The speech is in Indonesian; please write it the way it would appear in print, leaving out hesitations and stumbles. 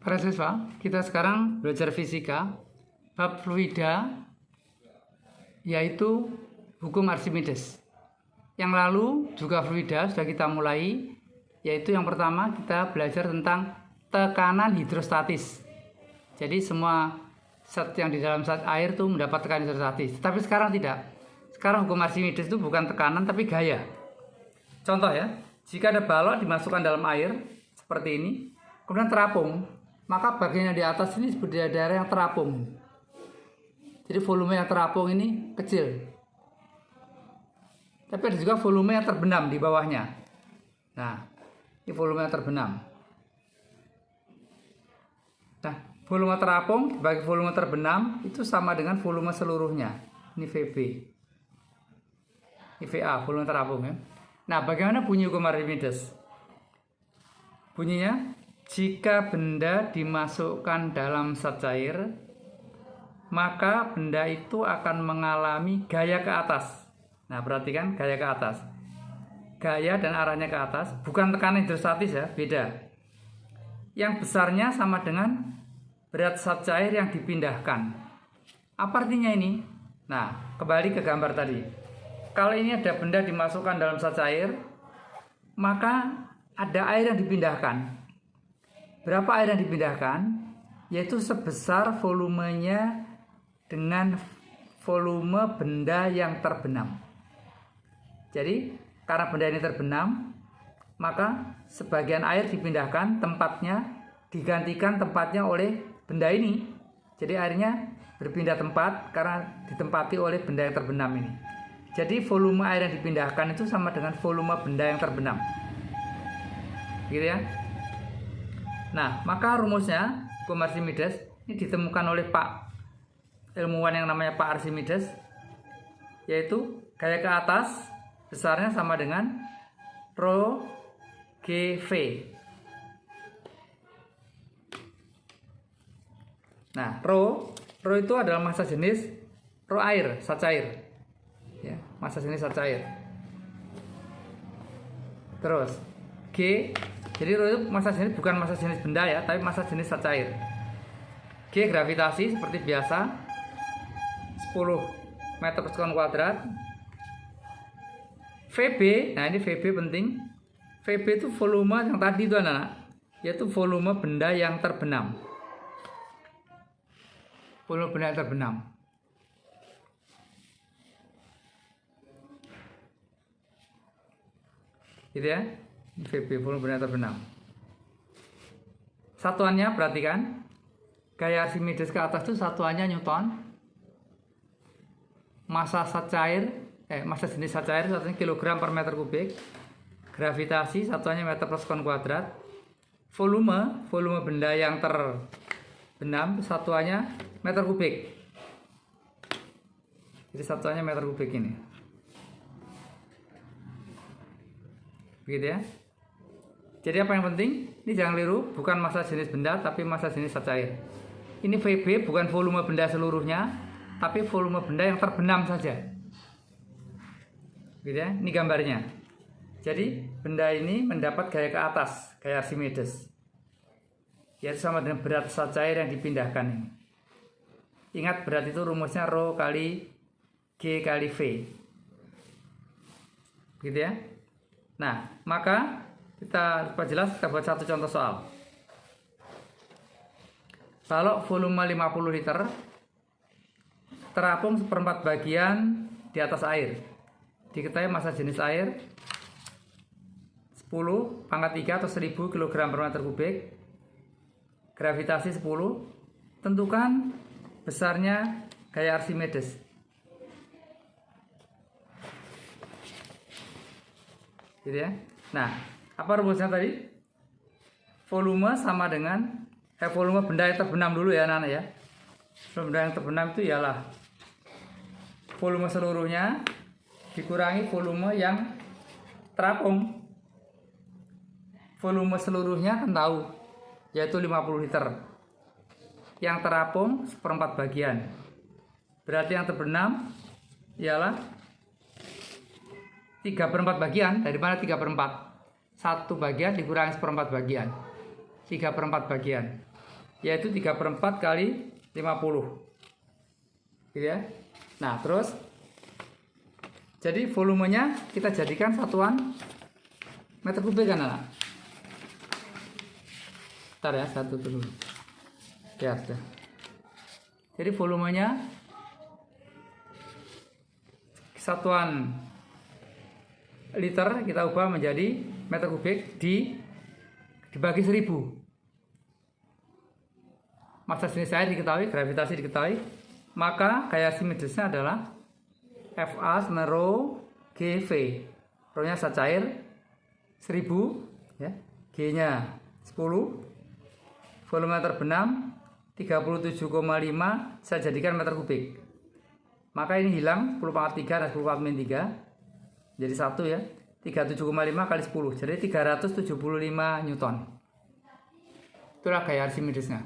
Para siswa, kita sekarang belajar fisika bab fluida, yaitu hukum Archimedes. Yang lalu juga fluida sudah kita mulai, yaitu yang pertama kita belajar tentang tekanan hidrostatis. Jadi semua zat yang di dalam zat air itu mendapat tekanan hidrostatis. Tapi sekarang tidak. Sekarang hukum Archimedes itu bukan tekanan tapi gaya. Contoh ya, jika ada balok dimasukkan dalam air seperti ini, kemudian terapung, maka bagian yang di atas ini seperti daerah yang terapung. Jadi volume yang terapung ini kecil. Tapi ada juga volume yang terbenam di bawahnya. Nah, ini volume yang terbenam. Nah, volume terapung bagi volume terbenam itu sama dengan volume seluruhnya. Ini VB. Ini VA, volume terapung ya. Nah, bagaimana bunyi hukum Archimedes? Bunyinya, jika benda dimasukkan dalam zat cair, maka benda itu akan mengalami gaya ke atas. Nah, perhatikan gaya ke atas. Gaya dan arahnya ke atas, bukan tekanan hidrostatis ya, beda. Yang besarnya sama dengan berat zat cair yang dipindahkan. Apa artinya ini? Nah, kembali ke gambar tadi. Kalau ini ada benda dimasukkan dalam zat cair, maka ada air yang dipindahkan. Berapa air yang dipindahkan? Yaitu sebesar volumenya dengan volume benda yang terbenam. Jadi, karena benda ini terbenam, maka sebagian air dipindahkan, tempatnya digantikan tempatnya oleh benda ini. Jadi airnya berpindah tempat karena ditempati oleh benda yang terbenam ini. Jadi volume air yang dipindahkan itu sama dengan volume benda yang terbenam. Gitu ya. Nah, maka rumusnya hukum Archimedes ini ditemukan oleh Pak ilmuwan yang namanya Pak Archimedes, yaitu gaya ke atas besarnya sama dengan rho GV. Nah, rho itu adalah massa jenis rho air, zat cair. Ya, massa jenis zat cair. Terus G, jadi rho itu massa jenis, bukan massa jenis benda ya, tapi massa jenis zat cair. G gravitasi seperti biasa, 10 meter per sekon kuadrat. VB, nah ini VB penting. VB itu volume yang tadi itu anak-anak, yaitu volume benda yang terbenam. Volume benda yang terbenam. Gitu ya, VB volume benda yang terbenam. Satuannya perhatikan, gaya Archimedes ke atas itu satuannya Newton. Massa zat cair, massa jenis zat cair satunya kilogram per meter kubik. Gravitasi satuannya meter per sekon kuadrat. Volume benda yang terbenam satuannya meter kubik. Jadi satuannya meter kubik ini. Begitu ya. Jadi apa yang penting? Ini jangan keliru, bukan massa jenis benda tapi massa jenis zat cair. Ini VB bukan volume benda seluruhnya, tapi volume benda yang terbenam saja. Gitu ya, ini gambarnya. Jadi benda ini mendapat gaya ke atas, gaya Archimedes, yaitu sama dengan berat zat cair yang dipindahkan ini. Ingat berat itu rumusnya rho kali G kali V. Gitu ya. Nah, maka kita perjelas, kita buat satu contoh soal. Balok volume 50 liter terapung 1/4 bagian di atas air. Diketahui massa jenis air 10 pangkat 3 atau 1000 kg per meter kubik. Gravitasi 10. Tentukan besarnya gaya Archimedes. Gitu ya. Nah, apa rumusnya tadi? Volume sama dengan volume benda yang terbenam dulu ya anak-anak ya. Benda yang terbenam itu ialah volume seluruhnya dikurangi volume yang terapung. Volume seluruhnya kan tahu, yaitu 50 liter. Yang terapung 1/4 bagian. Berarti yang terbenam ialah 3/4 bagian. Dari mana 3/4? 1 bagian dikurangi 1/4 bagian. 3/4 bagian. yaitu 3/4 kali 50. Gitu ya. Nah, terus jadi volumenya kita jadikan satuan meter kubik kan, anak? Bentar ya, satu dulu. Ya, sudah. Jadi volumenya satuan liter kita ubah menjadi meter kubik dibagi 1000. Massa jenis air diketahui, gravitasi diketahui, maka gaya Archimedesnya adalah Fa sama rho GV. Rho-nya zat cair 1000 ya. G-nya 10. Volume terbenam 37,5 saya jadikan meter kubik. Maka ini hilang 10 pangkat 3 dan 10 pangkat min 3. Jadi 1 ya. 37,5 kali 10. Jadi 375 Newton. Itulah gaya Archimedesnya.